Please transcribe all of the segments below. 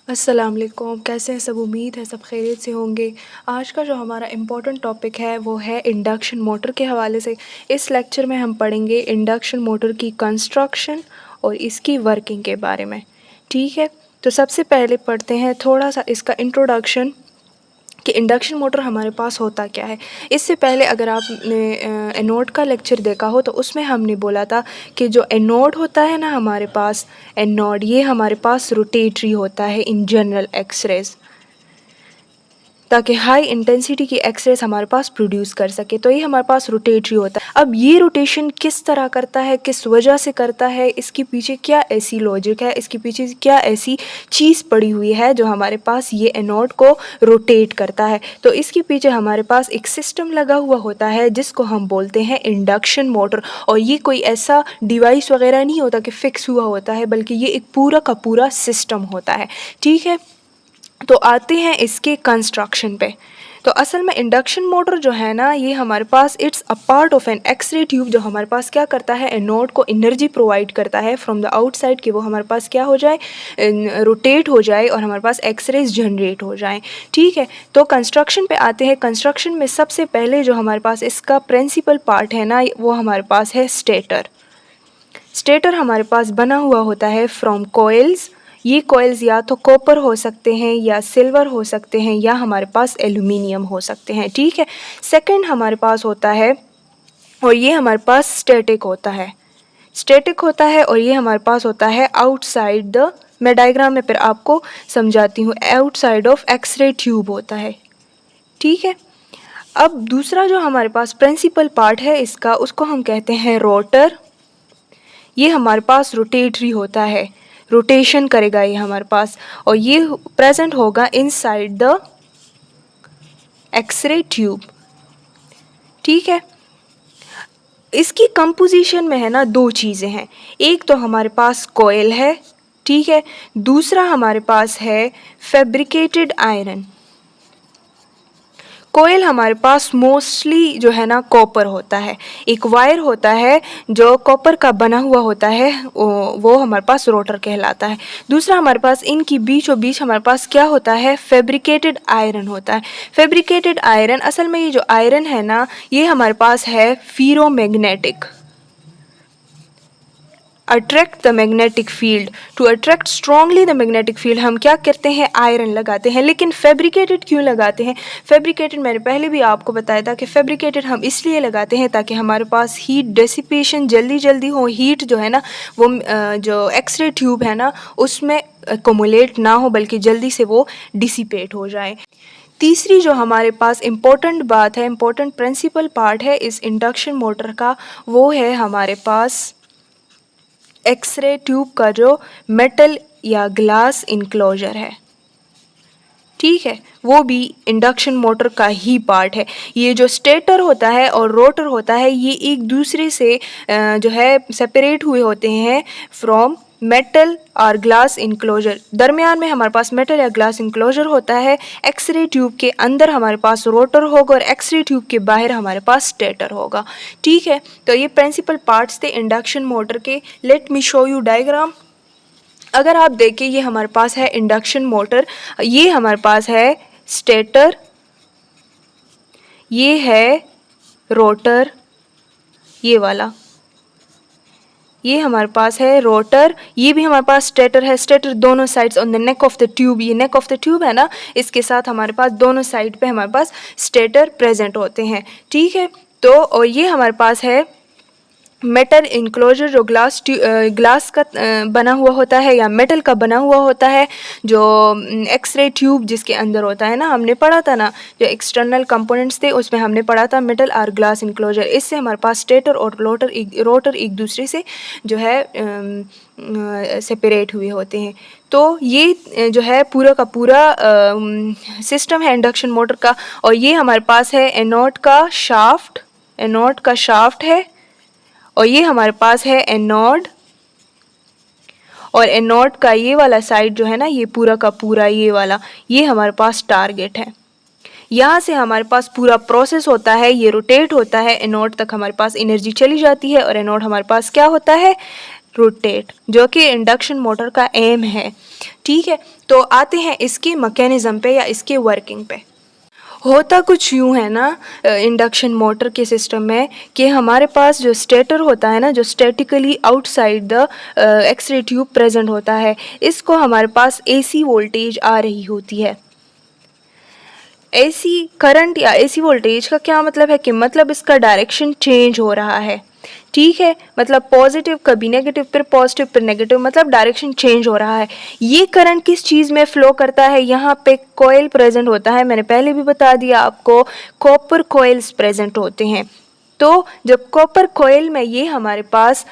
अस्सलाम वालेकुम, कैसे हैं सब। उम्मीद है सब खैरियत से होंगे। आज का जो हमारा इम्पोर्टेंट टॉपिक है वो है इंडक्शन मोटर के हवाले से। इस लेक्चर में हम पढ़ेंगे इंडक्शन मोटर की कंस्ट्रक्शन और इसकी वर्किंग के बारे में। ठीक है, तो सबसे पहले पढ़ते हैं थोड़ा सा इसका इंट्रोडक्शन कि इंडक्शन मोटर हमारे पास होता क्या है। इससे पहले अगर आपने एनोड का लेक्चर देखा हो तो उसमें हमने बोला था कि जो एनोड होता है ना हमारे पास, एनोड ये हमारे पास रोटेटरी होता है इन जनरल एक्सरेज, ताकि हाई इंटेंसिटी की एक्सरेज हमारे पास प्रोड्यूस कर सके। तो ये हमारे पास रोटेटरी होता है। अब ये रोटेशन किस तरह करता है, किस वजह से करता है, इसके पीछे क्या ऐसी लॉजिक है, इसके पीछे क्या ऐसी चीज़ पड़ी हुई है जो हमारे पास ये एनोड को रोटेट करता है। तो इसके पीछे हमारे पास एक सिस्टम लगा हुआ होता है जिसको हम बोलते हैं इंडक्शन मोटर। और ये कोई ऐसा डिवाइस वगैरह नहीं होता कि फिक्स हुआ होता है, बल्कि ये एक पूरा का पूरा सिस्टम होता है। ठीक है, तो आते हैं इसके कंस्ट्रक्शन पे। तो असल में इंडक्शन मोटर जो है ना, ये हमारे पास it's a part of an X ray tube, जो हमारे पास क्या करता है, एनोड को एनर्जी प्रोवाइड करता है फ्रॉम द आउटसाइड कि वो हमारे पास क्या हो जाए, रोटेट हो जाए और हमारे पास एक्सरेज जनरेट हो जाए। ठीक है, तो कंस्ट्रक्शन पे आते हैं। कंस्ट्रक्शन में सबसे पहले जो हमारे पास इसका प्रिंसिपल पार्ट है ना, वो हमारे पास है स्टेटर। स्टेटर हमारे पास बना हुआ होता है फ्रॉम कोयल्स। ये कोयल्स या तो कॉपर हो सकते हैं या सिल्वर हो सकते हैं या हमारे पास एल्यूमिनियम हो सकते हैं। ठीक है, सेकंड हमारे पास होता है, और ये हमारे पास स्टैटिक होता है। स्टैटिक होता है और ये हमारे पास होता है आउटसाइड द, मैं डायग्राम में फिर आपको समझाती हूँ, आउटसाइड ऑफ एक्सरे ट्यूब होता है। ठीक है, अब दूसरा जो हमारे पास प्रिंसिपल पार्ट है इसका, उसको हम कहते हैं रोटर। ये हमारे पास रोटेटरी होता है, रोटेशन करेगा ये हमारे पास, और ये प्रेजेंट होगा इनसाइड द एक्सरे ट्यूब। ठीक है, इसकी कंपोजिशन में है ना दो चीज़ें हैं। एक तो हमारे पास कोयल है, ठीक है, दूसरा हमारे पास है फैब्रिकेटेड आयरन। कोयल हमारे पास मोस्टली जो है ना कॉपर होता है। एक वायर होता है जो कॉपर का बना हुआ होता है, वो हमारे पास रोटर कहलाता है। दूसरा हमारे पास इनकी बीचों बीच हमारे पास क्या होता है, फैब्रिकेटेड आयरन होता है। फैब्रिकेटेड आयरन, असल में ये जो आयरन है ना, ये हमारे पास है ferromagnetic. Attract the magnetic field, to attract strongly the magnetic field हम क्या करते हैं, आयरन लगाते हैं। लेकिन फैब्रिकेटेड क्यों लगाते हैं? फैब्रिकेटेड मैंने पहले भी आपको बताया था कि फैब्रिकेटेड हम इसलिए लगाते हैं ताकि हमारे पास हीट डेसिपेशन जल्दी जल्दी हो, हीट जो है ना वो जो एक्सरे ट्यूब है ना उसमें अकोमुलेट ना हो, बल्कि जल्दी से वो डिसिपेट हो जाए। तीसरी जो हमारे पास इम्पोर्टेंट बात है, इम्पोर्टेंट प्रिंसिपल पार्ट है इस इंडक्शन मोटर का, वो है हमारे पास एक्सरे ट्यूब का जो मेटल या ग्लास इनक्लोजर है। ठीक है, वो भी इंडक्शन मोटर का ही पार्ट है। ये जो स्टेटर होता है और रोटर होता है, ये एक दूसरे से जो है सेपरेट हुए होते हैं फ्रॉम मेटल और ग्लास इनक्लोजर। दरमियान में हमारे पास मेटल या ग्लास इनक्लोजर होता है। एक्सरे ट्यूब के अंदर हमारे पास रोटर होगा और एक्सरे ट्यूब के बाहर हमारे पास स्टेटर होगा। ठीक है, तो ये प्रिंसिपल पार्ट्स थे इंडक्शन मोटर के। Let me show you diagram. अगर आप देखें, ये हमारे पास है इंडक्शन मोटर, ये हमारे पास है स्टेटर, ये है रोटर, ये वाला, ये हमारे पास है रोटर, ये भी हमारे पास स्टेटर है। स्टेटर दोनों sides on the neck of the tube, ये नेक ऑफ द ट्यूब है ना, इसके साथ हमारे पास दोनों साइड पे हमारे पास स्टेटर प्रेजेंट होते हैं। ठीक है, तो और ये हमारे पास है मेटल इनक्लोजर, जो ग्लास का बना हुआ होता है या मेटल का बना हुआ होता है, जो एक्सरे ट्यूब जिसके अंदर होता है ना, हमने पढ़ा था ना जो एक्सटर्नल कंपोनेंट्स थे उसमें हमने पढ़ा था मेटल और ग्लास इनक्लोजर। इससे हमारे पास स्टेटर और रोटर एक दूसरे से जो है सेपरेट हुए होते हैं। तो ये जो है पूरा का पूरा सिस्टम है इंडक्शन मोटर का। और ये हमारे पास है एनोड का शाफ्ट, एनोड का शाफ्ट है, और ये हमारे पास है एनोड, और एनोड का ये वाला साइड जो है ना, ये पूरा का पूरा ये वाला, ये हमारे पास टारगेट है। यहाँ से हमारे पास पूरा प्रोसेस होता है, ये रोटेट होता है, एनोड तक हमारे पास एनर्जी चली जाती है और एनोड हमारे पास क्या होता है, रोटेट, जो कि इंडक्शन मोटर का एम है। ठीक है, तो आते हैं इसके मैकेनिज्म पे या इसके वर्किंग पे। होता कुछ यूँ है ना इंडक्शन मोटर के सिस्टम में कि हमारे पास जो स्टेटर होता है ना, जो statically outside the x ray tube present होता है, इसको हमारे पास एसी वोल्टेज आ रही होती है। एसी करंट या एसी वोल्टेज का क्या मतलब है कि मतलब इसका डायरेक्शन चेंज हो रहा है। ठीक है, मतलब पॉजिटिव कभी नेगेटिव, फिर पॉजिटिव फिर नेगेटिव, मतलब डायरेक्शन चेंज हो रहा है। ये करंट किस चीज़ में फ्लो करता है, यहाँ पे कॉइल प्रेजेंट होता है, मैंने पहले भी बता दिया आपको, कॉपर कॉइल्स प्रेजेंट होते हैं। तो जब कॉपर कॉइल में ये हमारे पास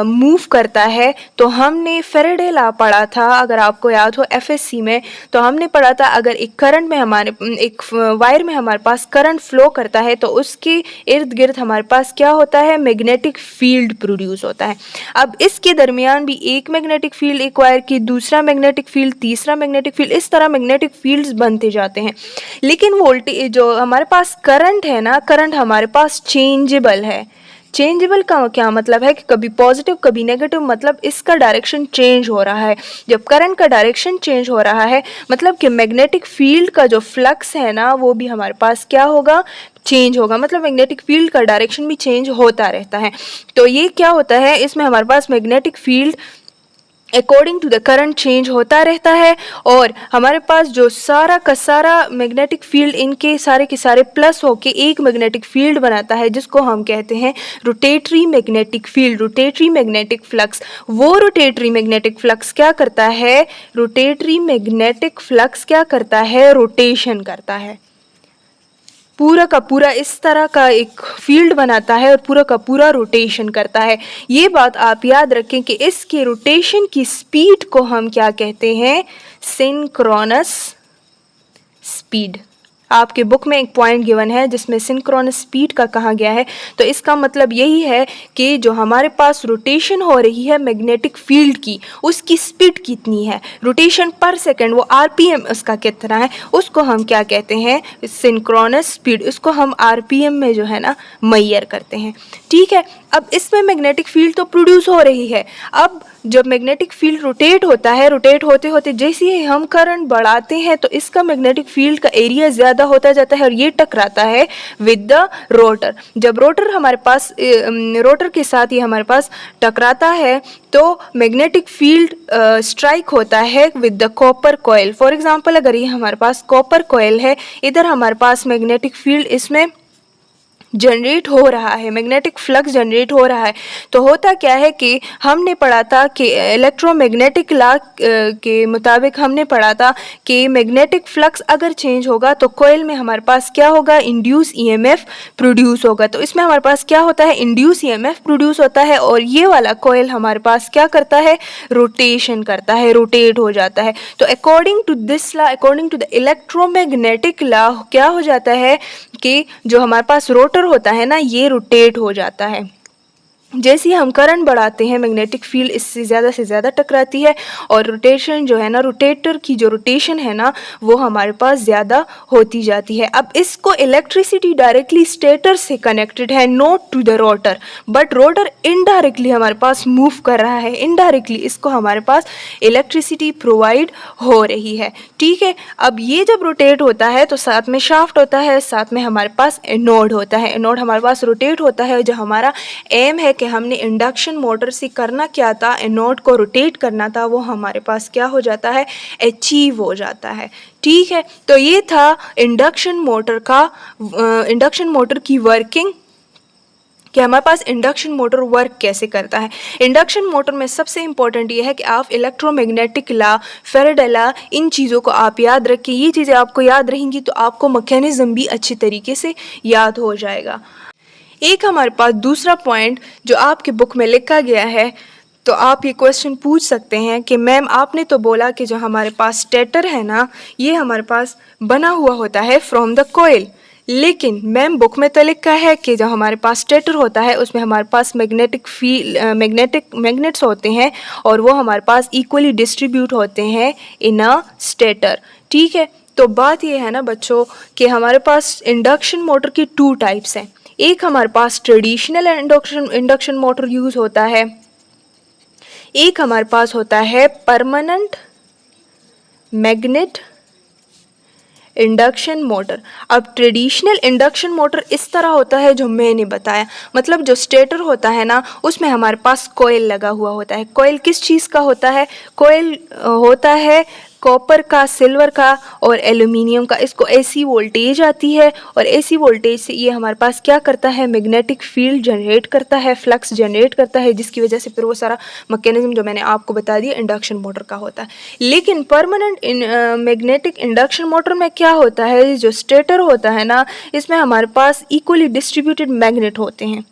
मूव करता है, तो हमने फेरेडे लॉ पढ़ा था, अगर आपको याद हो एफएससी में, तो हमने पढ़ा था अगर एक करंट में हमारे एक वायर में हमारे पास करंट फ्लो करता है तो उसके इर्द गिर्द हमारे पास क्या होता है, मैग्नेटिक फील्ड प्रोड्यूस होता है। अब इसके दरमियान भी एक मैग्नेटिक फील्ड, एक वायर की दूसरा मैग्नेटिक फील्ड, तीसरा मैग्नेटिक फील्ड, इस तरह मैग्नेटिक फील्ड्स बनते जाते हैं। लेकिन वोल्टेज जो हमारे पास करंट है ना, करंट हमारे पास चेंजेबल है। चेंजेबल का क्या मतलब है कि कभी पॉजिटिव कभी नेगेटिव, मतलब इसका डायरेक्शन चेंज हो रहा है। जब करंट का डायरेक्शन चेंज हो रहा है मतलब कि मैग्नेटिक फील्ड का जो फ्लक्स है ना वो भी हमारे पास क्या होगा, चेंज होगा। मतलब मैग्नेटिक फील्ड का डायरेक्शन भी चेंज होता रहता है। तो ये क्या होता है, इसमें हमारे पास magnetic field according to the current change होता रहता है, और हमारे पास जो सारा का सारा मैग्नेटिक फील्ड इनके सारे के सारे प्लस होके एक मैग्नेटिक फील्ड बनाता है, जिसको हम कहते हैं rotatory magnetic field, rotatory magnetic flux. वो रोटेटरी मैग्नेटिक फ्लक्स क्या करता है, रोटेटरी मैग्नेटिक फ्लक्स क्या करता है, रोटेशन करता है, पूरा का पूरा इस तरह का एक फील्ड बनाता है और पूरा का पूरा रोटेशन करता है। ये बात आप याद रखें कि इसके रोटेशन की स्पीड को हम क्या कहते हैं, सिंक्रोनस स्पीड। आपके बुक में एक पॉइंट गिवन है जिसमें सिंक्रोनस स्पीड का कहा गया है, तो इसका मतलब यही है कि जो हमारे पास रोटेशन हो रही है मैग्नेटिक फील्ड की, उसकी स्पीड कितनी है, रोटेशन पर सेकंड, वो आरपीएम उसका कितना है, उसको हम क्या कहते हैं, सिंक्रोनस स्पीड। उसको हम आरपीएम में जो है ना मेजर करते हैं। ठीक है, अब इसमें मैग्नेटिक फील्ड तो प्रोड्यूस हो रही है। अब जब मैग्नेटिक फील्ड रोटेट होता है, रोटेट होते होते जैसे ही हम करंट बढ़ाते हैं तो इसका मैग्नेटिक फील्ड का एरिया ज़्यादा होता जाता है और ये टकराता है विद द रोटर। जब रोटर हमारे पास रोटर के साथ ये हमारे पास टकराता है तो मैग्नेटिक फील्ड स्ट्राइक होता है with the copper coil. For example अगर ये हमारे पास कॉपर कॉइल है, इधर हमारे पास मैग्नेटिक फील्ड इसमें जनरेट हो रहा है, मैग्नेटिक फ्लक्स जनरेट हो रहा है, तो होता क्या है कि हमने पढ़ा था कि इलेक्ट्रोमैग्नेटिक लॉ के मुताबिक हमने पढ़ा था कि मैग्नेटिक फ्लक्स अगर चेंज होगा तो कोयल में हमारे पास क्या होगा, इंड्यूस ईएमएफ प्रोड्यूस होगा। तो इसमें हमारे पास क्या होता है, इंड्यूस ईएमएफ प्रोड्यूस होता है और ये वाला कोयल हमारे पास क्या करता है, रोटेशन करता है, रोटेट हो जाता है। तो according to this law, according to the electromagnetic law क्या हो जाता है कि जो हमारे पास रोटर होता है ना ये रोटेट हो जाता है। जैसे ही हम करंट बढ़ाते हैं मैग्नेटिक फील्ड इससे ज़्यादा से ज़्यादा टकराती है और रोटेशन जो है ना, रोटेटर की जो रोटेशन है ना वो हमारे पास ज़्यादा होती जाती है। अब इसको इलेक्ट्रिसिटी डायरेक्टली स्टेटर से कनेक्टेड है, not to the rotor, but rotor indirectly हमारे पास मूव कर रहा है, इनडायरेक्टली इसको हमारे पास इलेक्ट्रिसिटी प्रोवाइड हो रही है। ठीक है, अब ये जब रोटेट होता है तो साथ में शाफ्ट होता है, साथ में हमारे पास एनोड होता है, एनोड हमारे पास रोटेट होता है। जो हमारा एम है कि हमने इंडक्शन मोटर से करना क्या था, एनोड को रोटेट करना था, वो हमारे पास क्या हो जाता है, अचीव हो जाता है। ठीक है, तो ये था इंडक्शन मोटर का, इंडक्शन मोटर की वर्किंग, कि हमारे पास इंडक्शन मोटर वर्क कैसे करता है। इंडक्शन मोटर में सबसे इंपॉर्टेंट ये है कि आप इलेक्ट्रोमैग्नेटिक लॉ, फैराडे लॉ, इन चीज़ों को आप याद रखें। ये चीज़ें आपको याद रहेंगी तो आपको मैकेनिज्म भी अच्छी तरीके से याद हो जाएगा। एक हमारे पास दूसरा पॉइंट जो आपके बुक में लिखा गया है, तो आप ये क्वेश्चन पूछ सकते हैं कि मैम आपने तो बोला कि जो हमारे पास स्टेटर है ना ये हमारे पास बना हुआ होता है फ्रॉम द कोयल, लेकिन मैम बुक में तो लिखा है कि जो हमारे पास स्टेटर होता है उसमें हमारे पास मैग्नेटिक फील्ड मैग्नेट्स होते हैं और वो हमारे पास इक्वली डिस्ट्रीब्यूट होते हैं इन अ स्टेटर। ठीक है, तो बात ये है ना बच्चों कि हमारे पास इंडक्शन मोटर की 2 टाइप्स हैं। एक हमारे पास ट्रेडिशनल इंडक्शन मोटर यूज़ होता है एक हमारे पास होता है परमानेंट मैग्नेट इंडक्शन मोटर। अब ट्रेडिशनल इंडक्शन मोटर इस तरह होता है जो मैंने बताया, मतलब जो स्टेटर होता है ना, उसमें हमारे पास कॉइल लगा हुआ होता है। कॉइल किस चीज़ का होता है? कॉइल होता है कॉपर का, सिल्वर का और एल्यूमिनियम का। इसको एसी वोल्टेज आती है और एसी वोल्टेज से ये हमारे पास क्या करता है, मैग्नेटिक फील्ड जनरेट करता है, फ्लक्स जनरेट करता है, जिसकी वजह से फिर वो सारा मैकेनिज्म जो मैंने आपको बता दिया इंडक्शन मोटर का होता है। लेकिन परमानेंट मैग्नेटिक इंडक्शन मोटर में क्या होता है, जो स्टेटर होता है ना, इसमें हमारे पास इक्वली डिस्ट्रीब्यूटेड मैग्नेट होते हैं।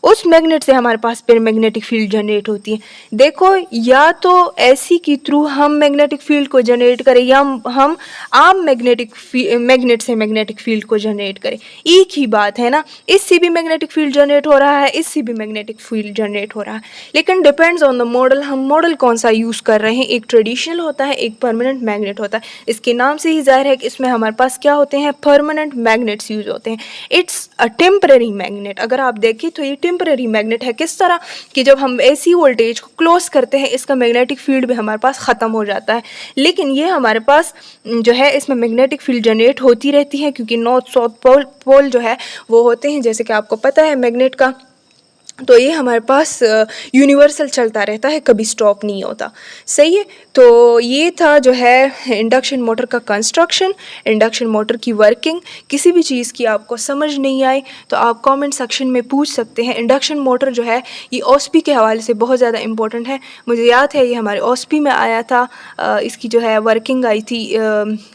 उस मैग्नेट से हमारे पास फिर मैग्नेटिक फील्ड जनरेट होती है। देखो, या तो एसी के थ्रू हम मैग्नेटिक फील्ड को जनरेट करें या हम आम मैग्नेट से मैग्नेटिक फील्ड को जनरेट करें, एक ही बात है ना। इससे भी मैग्नेटिक फील्ड जनरेट हो रहा है, इससे भी मैग्नेटिक फील्ड जनरेट हो रहा है, लेकिन डिपेंड्स ऑन द मॉडल, हम मॉडल कौन सा यूज़ कर रहे हैं। एक ट्रेडिशनल होता है, एक परमानेंट मैग्नेट होता है। इसके नाम से ही जाहिर है कि इसमें हमारे पास क्या होते हैं, परमानेंट मैग्नेट्स यूज होते हैं। It's a temporary magnet. अगर आप देखें तो ये टेम्पररी मैग्नेट है। किस तरह कि जब हम एसी वोल्टेज को क्लोज करते हैं, इसका मैग्नेटिक फील्ड भी हमारे पास ख़त्म हो जाता है, लेकिन ये हमारे पास जो है इसमें मैग्नेटिक फील्ड जनरेट होती रहती है, क्योंकि नॉर्थ साउथ पोल जो है वो होते हैं, जैसे कि आपको पता है मैग्नेट का। तो ये हमारे पास यूनिवर्सल चलता रहता है, कभी स्टॉप नहीं होता। सही है। तो ये था जो है इंडक्शन मोटर का कंस्ट्रक्शन, इंडक्शन मोटर की वर्किंग। किसी भी चीज़ की आपको समझ नहीं आई तो आप कमेंट सेक्शन में पूछ सकते हैं। इंडक्शन मोटर जो है ये ओएसपी के हवाले से बहुत ज़्यादा इंपॉर्टेंट है। मुझे याद है ये हमारे ओएसपी में आया था, इसकी जो है वर्किंग आई थी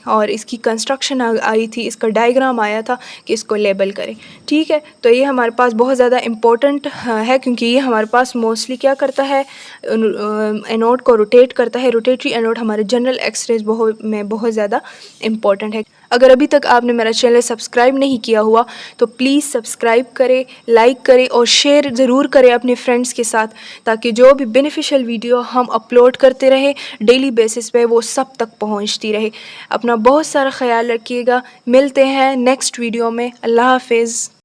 और इसकी कंस्ट्रक्शन आई थी, इसका डायग्राम आया था कि इसको लेबल करें। ठीक है। तो ये हमारे पास बहुत ज़्यादा इम्पोर्टेंट है, क्योंकि ये हमारे पास मोस्टली क्या करता है, एनोड को रोटेट करता है। रोटेटरी एनोड हमारे जनरल एक्सरेज में बहुत ज़्यादा इम्पोर्टेंट है। अगर अभी तक आपने मेरा चैनल सब्सक्राइब नहीं किया हुआ तो प्लीज़ सब्सक्राइब करें, लाइक करें और शेयर ज़रूर करें अपने फ्रेंड्स के साथ, ताकि जो भी बेनिफिशियल वीडियो हम अपलोड करते रहें डेली बेसिस पे वो सब तक पहुंचती रहे। अपना बहुत सारा ख्याल रखिएगा। मिलते हैं नेक्स्ट वीडियो में। अल्लाह हाफिज़।